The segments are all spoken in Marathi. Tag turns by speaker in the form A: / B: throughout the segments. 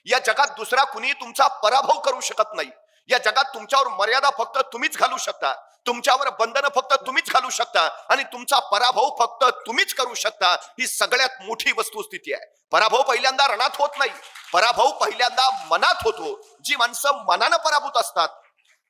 A: या जगात दुसरा कुणी तुमचा पराभव करू शकत नाही. या जगात तुमच्यावर मर्यादा फक्त तुम्हीच घालू शकता, तुमच्यावर बंधनं फक्त तुम्हीच घालू शकता आणि तुमचा पराभव फक्त तुम्हीच करू शकता. ही सगळ्यात मोठी वस्तुस्थिती आहे. पराभव पहिल्यांदा रणात होत नाही, पराभव पहिल्यांदा मनात होतो. जी माणसं मनानं पराभूत असतात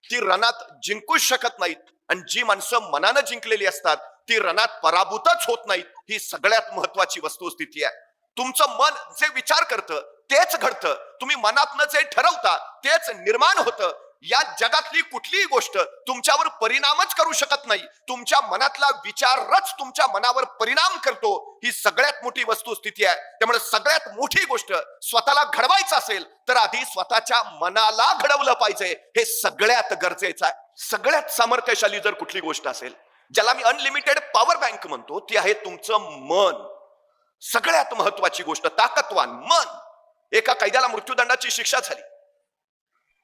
A: ती रणात जिंकूच शकत नाहीत, आणि जी माणसं मनानं जिंकलेली असतात ती रणात पराभूतच होत नाहीत. ही सगळ्यात महत्वाची वस्तुस्थिती आहे. तुमचं मन जे विचार करतं तेच घडतं. तुम्ही मनातनं जे ठरवता तेच निर्माण होतं. या जगातली कुठलीही गोष्ट तुमच्यावर परिणामच करू शकत नाही, तुमच्या मनातला विचारच तुमच्या मनावर परिणाम करतो. ही सगळ्यात मोठी वस्तुस्थिती आहे. त्यामुळे सगळ्यात मोठी गोष्ट स्वतःला घडवायचं असेल तर आधी स्वतःच्या मनाला घडवलं पाहिजे. हे सगळ्यात गरजेचं आहे. सगळ्यात सामर्थ्यशाली जर कुठली गोष्ट असेल, ज्याला मी अनलिमिटेड पॉवर बँक म्हणतो, ती आहे तुमचं मन. सगळ्यात महत्वाची गोष्ट, ताकदवान मन. एका कैद्याला मृत्यूदंडाची शिक्षा झाली.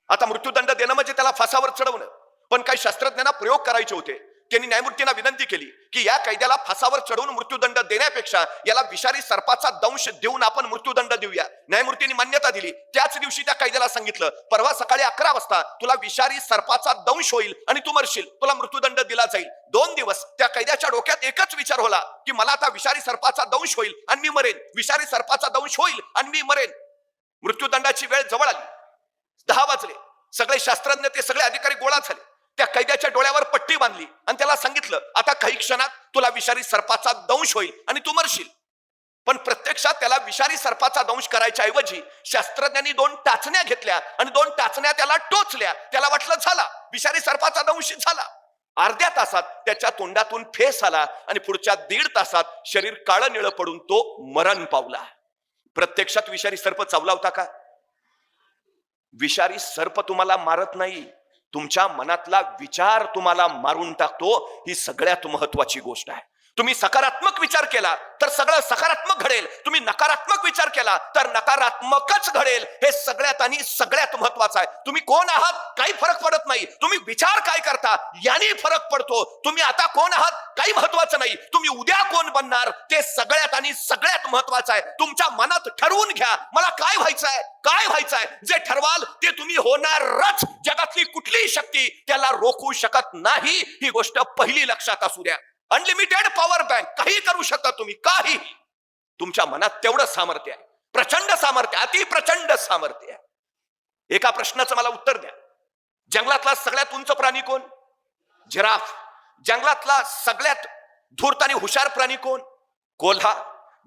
A: आता मृत्यूदंड देणं म्हणजे त्याला फासावर चढवणं, पण काही शास्त्रज्ञांना प्रयोग करायचे होते. त्यांनी न्यायमूर्तींना विनंती केली की या कैद्याला फासावर चढवून मृत्यूदंड देण्यापेक्षा याला विषारी सर्पाचा दंश देऊन आपण मृत्यूदंड देऊया. न्यायमूर्तींनी मान्यता दिली. त्याच दिवशी त्या कैद्याला सांगितलं, परवा सकाळी 11 वाजता तुला विषारी सर्पाचा दंश होईल आणि तू मरशील, तुला मृत्यूदंड दिला जाईल. 2 दिवस त्या कैद्याच्या डोक्यात एकच विचार होला की मला आता विषारी सर्पाचा दंश होईल आणि मी मरेन, विषारी सर्पाचा दंश होईल आणि मी मरेन. मृत्यूदंडाची वेळ जवळ आली. 10 वाजले. सगळे शास्त्रज्ञ, ते सगळे अधिकारी गोळा झाले. त्या कैद्याच्या डोळ्यावर पट्टी बांधली आणि त्याला सांगितलं, आता काही क्षणात तुला विषारी सर्पाचा दंश होईल आणि तू मरशील. पण प्रत्यक्षात त्याला विषारी सर्पाचा दंश करायच्या ऐवजी शास्त्रज्ञांनी 2 टाचण्या घेतल्या आणि 2 टाचण्या त्याला टोचल्या. त्याला वाटलं झाला, विषारी सर्पाचा दंश झाला. अर्ध्या तासात त्याच्या तोंडातून फेस आला आणि पुढच्या 1.5 तासात शरीर काळं निळं पडून तो मरण पावला. प्रत्यक्षात विषारी सर्प चावला होता का? विषारी सर्प तुम्हाला मारत नाही, तुमच्या मनातला विचार तुम्हाला मारून टाकतो. ही सगळ्यात महत्वाची गोष्ट आहे. तुम्ही सकारात्मक विचार केला तर सगळं सकारात्मक घडेल, तुम्ही नकारात्मक विचार केला तर नकारात्मकच घडेल. हे सगळ्यात आणि सगळ्यात महत्वाचं आहे. तुम्ही कोण आहात काही फरक पडत नाही, तुम्ही विचार काय करता याने फरक पडतो. तुम्ही आता कोण आहात काही महत्वाचं नाही, तुम्ही उद्या कोण बनणार ते सगळ्यात आणि सगळ्यात महत्वाचं आहे. तुमच्या मनात ठरवून घ्या, मला काय व्हायचंय, काय व्हायचंय. जे ठरवाल ते तुम्ही होणारच. जगातली कुठलीही शक्ती त्याला रोखू शकत नाही. ही गोष्ट पहिली लक्षात असू द्या. अनलिमिटेड पॉवर बँक, काही करू शकता तुम्ही, काही. तुमच्या मनात तेवढं सामर्थ्य आहे, प्रचंड सामर्थ्य, अति प्रचंड सामर्थ्य आहे. एका प्रश्नाचं मला उत्तर द्या. जंगलातला सगळ्यात उंच प्राणी कोण? जिराफ. जंगलातला सगळ्यात धूर्त आणि हुशार प्राणी कोण? कोल्हा.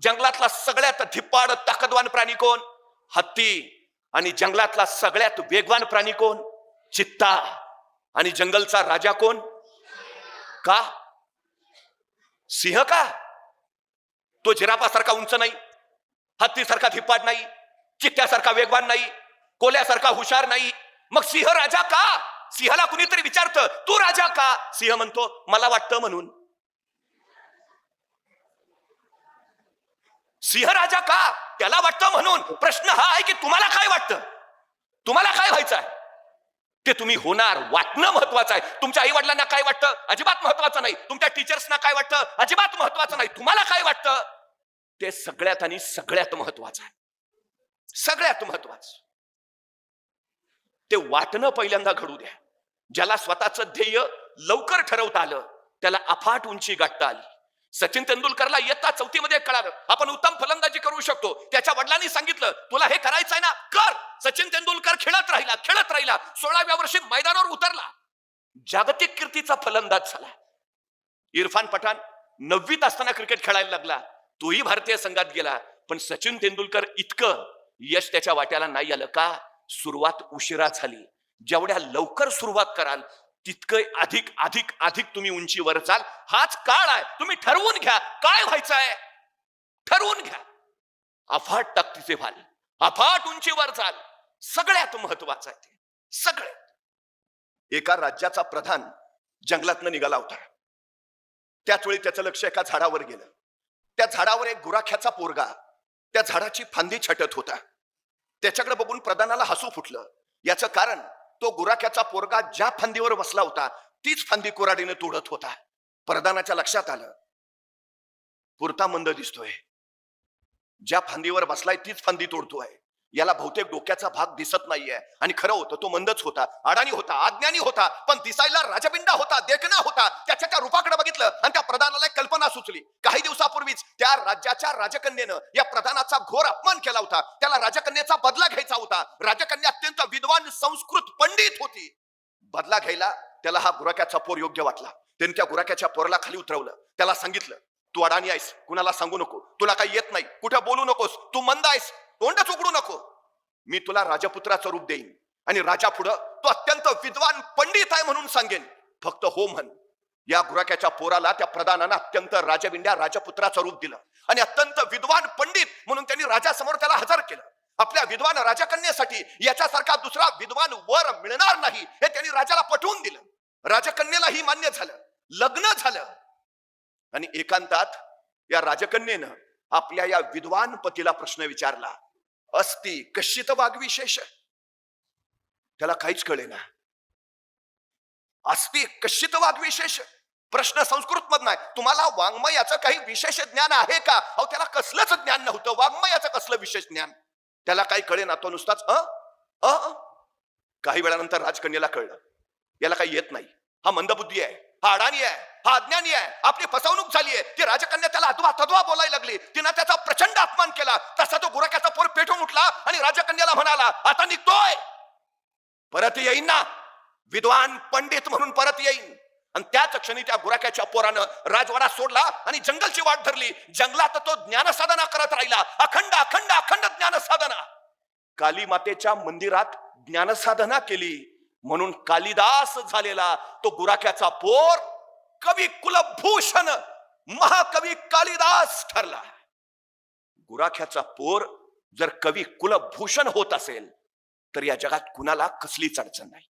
A: जंगलातला सगळ्यात धिप्पाड ताकदवान प्राणी कोण? हत्ती. आणि जंगलातला सगळ्यात वेगवान प्राणी कोण? चित्ता. आणि जंगलचा राजा कोण? का? सिंह. का? तो जिराफासारखा उंच नाही, हत्तीसारखा धिप्पाड नाही, चित्त्यासारखा वेगवान नाही, कोल्ह्यासारखा हुशार नाही. मग सिंह राजा का? सिंहाला कुणीतरी विचारतं, तू राजा का? सिंह म्हणतो, मला वाटतं म्हणून. सिंह राजा का? त्याला वाटतं म्हणून. प्रश्न हा आहे की तुम्हाला काय वाटतं, तुम्हाला काय व्हायचं आहे ते तुम्ही होणार. वाटणं महत्वाचं आहे. तुमच्या आई वडिलांना काय वाटतं अजिबात महत्वाचं नाही, तुमच्या टीचर्सना काय वाटतं अजिबात महत्वाचं नाही. तुम्हाला काय वाटतं ते सगळ्यात आणि सगळ्यात महत्वाचं आहे. सगळ्यात महत्वाचं ते वाटणं पहिल्यांदा घडू द्या. ज्याला स्वतःचं ध्येय लवकर ठरवता आलं त्याला अफाट उंची गाठता आली. सचिन तेंडुलकरला इयत्ता 4थी मध्ये कळालं आपण उत्तम फलंदाजी करू शकतो. त्याच्या वडिलांनी सांगितलं, तुला हे करायचंय ना, कर. सचिन तेंडुलकर खेळत राहिला, खेळत राहिला. 16व्या वर्षी मैदानावर उतरला, जागतिक कीर्तीचा फलंदाज झाला. इरफान पठाण 9वीत असताना क्रिकेट खेळायला लागला, तोही भारतीय संघात गेला. पण सचिन तेंडुलकर इतकं यश त्याच्या वाट्याला नाही आलं का? सुरुवात उशिरा झाली. जेवढ्या लवकर सुरुवात कराल तितकं अधिक अधिक अधिक तुम्ही उंचीवर जाल. हाच काळ आहे. तुम्ही ठरवून घ्या काय व्हायचंय, ठरवून घ्या. अफाट ताकदीचे व्हाल, अफाट उंचीवर जाल. सगळ्यात महत्वाचं आहे ते. सगळ्यात. एका राज्याचा प्रधान जंगलातनं निघाला होता. त्याच वेळी त्याचं लक्ष एका झाडावर गेलं. त्या झाडावर एक गुराख्याचा पोरगा त्या झाडाची फांदी छटत होता. त्याच्याकडे बघून प्रधानाला हसू फुटलं. याचं कारण तो गुराख्याचा पोरगा ज्या फांदीवर बसला होता तीच फांदी कुऱ्हाडीने तोडत होता. प्रधानाच्या लक्षात आलं, पुरता मंद दिसतोय, ज्या फांदीवर बसलाय तीच फांदी तोडतोय. याला बहुतेक डोक्याचा भाग दिसत नाहीये. आणि खरं होतं तो मंदच होता, अडाणी होता, अज्ञानी होता, पण दिसायला राजबिंडा होता, देखणा होता. त्याच्या त्या रूपाकडे बघितलं आणि त्या प्रधानाला एक कल्पना सुचली. काही दिवसापूर्वीच त्या राज्याच्या राजकन्येनं या प्रधानाचा घोर अपमान केला होता. त्याला राजकन्येचा बदला घ्यायचा होता. राजकन्या अत्यंत विद्वान संस्कृत पंडित होती. बदला घ्यायला त्याला हा गुराख्याचा पोर योग्य वाटला. त्याने त्या गुराख्याच्या पोराला खाली उतरवलं. त्याला सांगितलं, तू अडाणी आहेस, कुणाला सांगू नको, तुला काही येत नाही, कुठं बोलू नकोस, तू मंद आहेस, तोंडच उघडू नको. मी तुला राजपुत्राचं रूप देईन आणि राजा पुढं तू अत्यंत विद्वान पंडित आहे म्हणून सांगेन, फक्त हो म्हण. या गुराख्याच्या पोराला त्या प्रधानानं अत्यंत राजविंड्या राजपुत्राचं रूप दिलं आणि अत्यंत विद्वान पंडित म्हणून त्यांनी राजासमोर त्याला हजर केलं. आपल्या विद्वान राजकन्येसाठी याच्यासारखा दुसरा विद्वान वर मिळणार नाही हे त्यांनी राजाला पटवून दिलं. राजकन्येलाही मान्य झालं, लग्न झालं. आणि एकांतात या राजकन्येनं आपल्या या विद्वान पतीला प्रश्न विचारला, अस्ति कश्चित वाग्विशेष. त्याला काहीच कळेना. अस्ति कश्चित वाग्विशेष, प्रश्न संस्कृत मधला आहे. तुम्हाला वाङ्मयाचं काही विशेष ज्ञान आहे का? अहो त्याला कसलंच ज्ञान नव्हतं, वाङ्मयाचं कसलं विशेष ज्ञान. त्याला काही कळेना, तो नुसताच काही वेळानंतर राजकन्येला कळलं, याला काही येत नाही, हा मंदबुद्धी आहे, हा अडाणी आहे, हा अज्ञानी आहे, आपली फसवणूक झाली आहे. ती राजकन्या त्याला अथवा तद्वा बोलायला लागली. तिनं त्याचा प्रचंड अपमान केला. तसा तो गुराख्याचा पोर पेटून उठला आणि राजकन्याला म्हणाला, आता निघतोय, परत येईन ना, विद्वान पंडित म्हणून परत येईन. आणि त्याच क्षणी त्या गुराख्याच्या पोरानं राजवाडा सोडला आणि जंगलची वाट धरली. जंगलात तो ज्ञानसाधना करत राहिला, अखंड अखंड अखंड ज्ञानसाधना. काली मातेच्या मंदिरात ज्ञानसाधना केली म्हणून कालिदास झालेला तो गुराख्याचा पोर कवी कुलभूषण महाकवी कालिदास ठरला. गुराख्याचा पोर जर कवी कुलभूषण होत असेल तर या जगात कुणाला कसलीच अडचण नाही.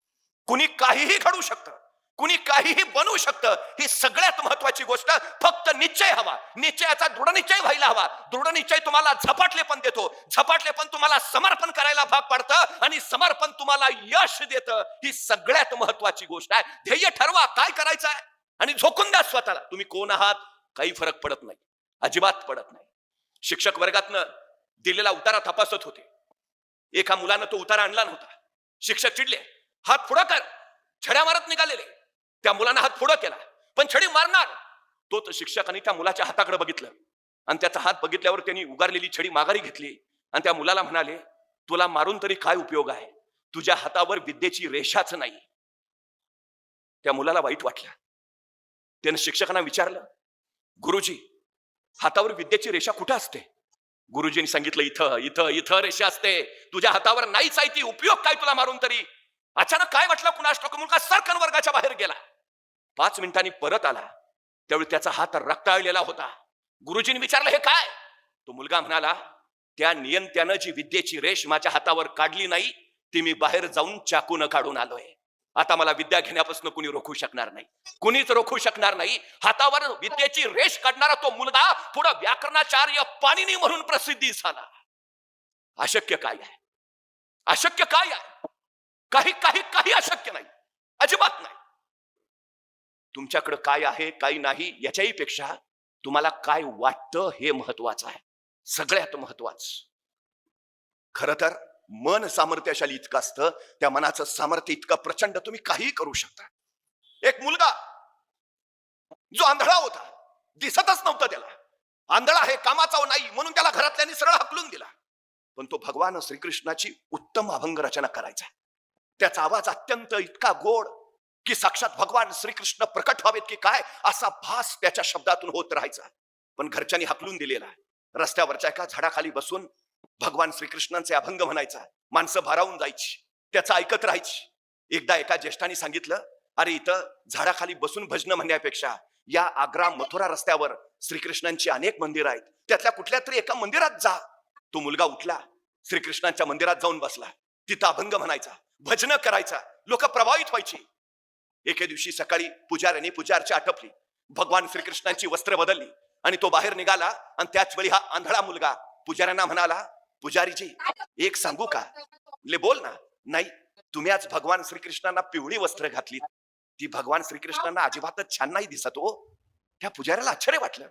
A: कुणी काहीही घडू शकतं, कुणी काहीही बनवू शकतं. ही सगळ्यात महत्वाची गोष्ट, फक्त निश्चय हवा. निश्चयाचा दृढ निश्चय व्हायला हवा. दृढ निश्चय तुम्हाला झपाटलेपण देतो, झपाटलेपण तुम्हाला समर्पण करायला भाग पाडतं आणि समर्पण तुम्हाला यश देतं. ही सगळ्यात महत्वाची गोष्ट आहे. ध्येय ठरवा, काय करायचं आहे आणि झोकून द्या स्वतःला. तुम्ही कोण आहात काही फरक पडत नाही, अजिबात पडत नाही. शिक्षक वर्गातनं दिलेला उतारा तपासत होते. एका मुलानं तो उतारा आणला नव्हता. शिक्षक चिडले, हात पुढं कर. छड्या मारत निघालेले. त्या मुलानं हात पुढं केला, पण छडी मारणार. तो शिक्षकांनी त्या मुलाच्या हाताकडे बघितलं आणि त्याचा हात बघितल्यावर त्यांनी उगारलेली छडी माघारी घेतली आणि त्या मुलाला म्हणाले, तुला मारून तरी काय उपयोग आहे, तुझ्या हातावर विद्येची रेषाच नाही. त्या मुलाला वाईट वाटलं. त्यानं शिक्षकांना विचारलं, गुरुजी हातावर विद्येची रेषा कुठं असते? गुरुजींनी सांगितलं, इथं इथं इथं रेषा असते, तुझ्या हातावर नाहीच आहे ती, उपयोग काय तुला मारून तरी. अचानक काय वाटलं कुणास ठाऊक, मुलगा सरकन वर्गाच्या बाहेर गेला. 5 मिनिटांनी परत आला, त्यावेळी त्याचा हात रक्ताळलेला होता. गुरुजींनी विचारलं, हे काय? तो मुलगा म्हणाला, त्या नियंत्यानं जी विद्येची रेष माझ्या हातावर काढली नाही ती मी बाहेर जाऊन चाकून काढून आलोय. आता मला विद्या घेण्यापासून कुणी रोखू शकणार नाही, कुणीच रोखू शकणार नाही. हातावर विद्येची रेष काढणारा तो मुलगा पुढे व्याकरणाचार्य पाणिनी म्हणून प्रसिद्धी झाला. अशक्य काय आहे? अशक्य काय आहे? काही काही काही अशक्य नाही, अजिबात नाही. तुमच्याकडे काय आहे काय नाही याच्याही पेक्षा तुम्हाला काय वाटतं हे महत्वाचं आहे, सगळ्यात महत्वाचं. खर तर मन सामर्थ्यशाली इतकं असतं, त्या मनाचं सामर्थ्य इतकं प्रचंड, तुम्ही काहीही करू शकता. एक मुलगा जो आंधळा होता, दिसतच नव्हतं त्याला, आंधळा आहे कामाचा नाही म्हणून त्याला घरातल्यांनी सरळ हकलून दिला. पण तो भगवान श्रीकृष्णाची उत्तम अभंग रचना करायचा. त्याचा आवाज अत्यंत इतका गोड की साक्षात भगवान श्रीकृष्ण प्रकट व्हावेत की काय असा भास त्याच्या शब्दातून होत राहायचा. पण घरच्यांनी हकलून दिलेला. रस्त्यावरच्या एका झाडाखाली बसून भगवान श्रीकृष्णांचे अभंग म्हणायचा. माणसं भारावून जायची, त्याचं ऐकत राहायची. एकदा एका ज्येष्ठाने सांगितलं, अरे इथं झाडाखाली बसून भजन म्हणण्यापेक्षा या आग्रा मथुरा रस्त्यावर श्रीकृष्णांची अनेक मंदिरं आहेत, त्यातल्या कुठल्या तरी एका मंदिरात जा. तो मुलगा उठला, श्रीकृष्णांच्या मंदिरात जाऊन बसला. तिथं अभंग म्हणायचा, भजन करायचा, लोक प्रभावित व्हायची. एके दिवशी सकाळी पुजाऱ्याने पूजार्चा आटपली, भगवान श्रीकृष्णांची वस्त्र बदलली आणि तो बाहेर निघाला. आणि त्याच वेळी हा आंधळा मुलगा पुजाऱ्यांना म्हणाला, पुजारीजी एक सांगू का? ले बोल ना. नाही, तुम्ही आज भगवान श्रीकृष्णांना पिवळी वस्त्र घातली, ती भगवान श्रीकृष्णांना अजिबातच छान नाही दिसत हो. त्या पुजाऱ्याला आश्चर्य वाटलं.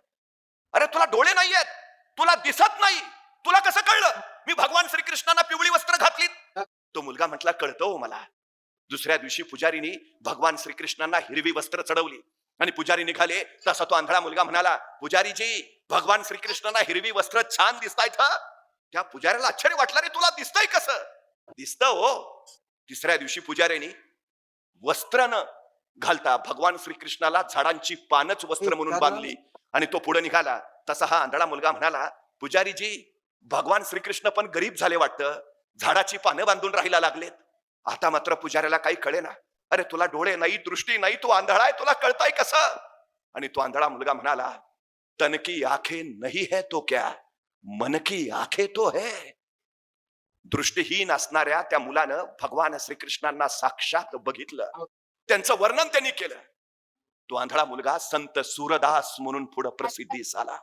A: अरे तुला डोळे नाहीयेत, तुला दिसत नाही, तुला कसं कळलं मी भगवान श्रीकृष्णांना पिवळी वस्त्र घातली? तो मुलगा म्हटला, कळतं हो मला. दुसऱ्या दिवशी पुजारीने भगवान श्रीकृष्णांना हिरवी वस्त्र चढवली आणि पुजारी निघाले. तसा तो आंधळा मुलगा म्हणाला, पुजारीजी भगवान श्रीकृष्णांना हिरवी वस्त्र छान दिसतायत. त्या पुजाऱ्याला आश्चर्य वाटलं, रे तुला दिसतंय कसं? दिसतं हो. तिसऱ्या दिवशी पुजाऱ्याने वस्त्र न घालता भगवान श्रीकृष्णाला झाडांची पानच वस्त्र म्हणून बांधली आणि तो पुढे निघाला. तसा हा आंधळा मुलगा म्हणाला, पुजारीजी भगवान श्रीकृष्ण पण गरीब झाले वाटतं, झाडाची पानं बांधून राहायला लागलेत. आता मात्र पुजाऱ्याला काही कळेना. अरे तुला डोळे नाही, दृष्टी नाही, तू आंधळा आहे, तुला कळताय कसं? आणि तो आंधळा मुलगा म्हणाला, तन की आंखें नहीं है तो क्या, मन की आंखें तो है. दृष्टीहीन असणाऱ्या त्या मुलानं भगवान श्रीकृष्णांना साक्षात बघितलं. त्यांचं वर्णन त्यांनी केलं. तो आंधळा मुलगा संत सूरदास म्हणून पुढे प्रसिद्धीस आला.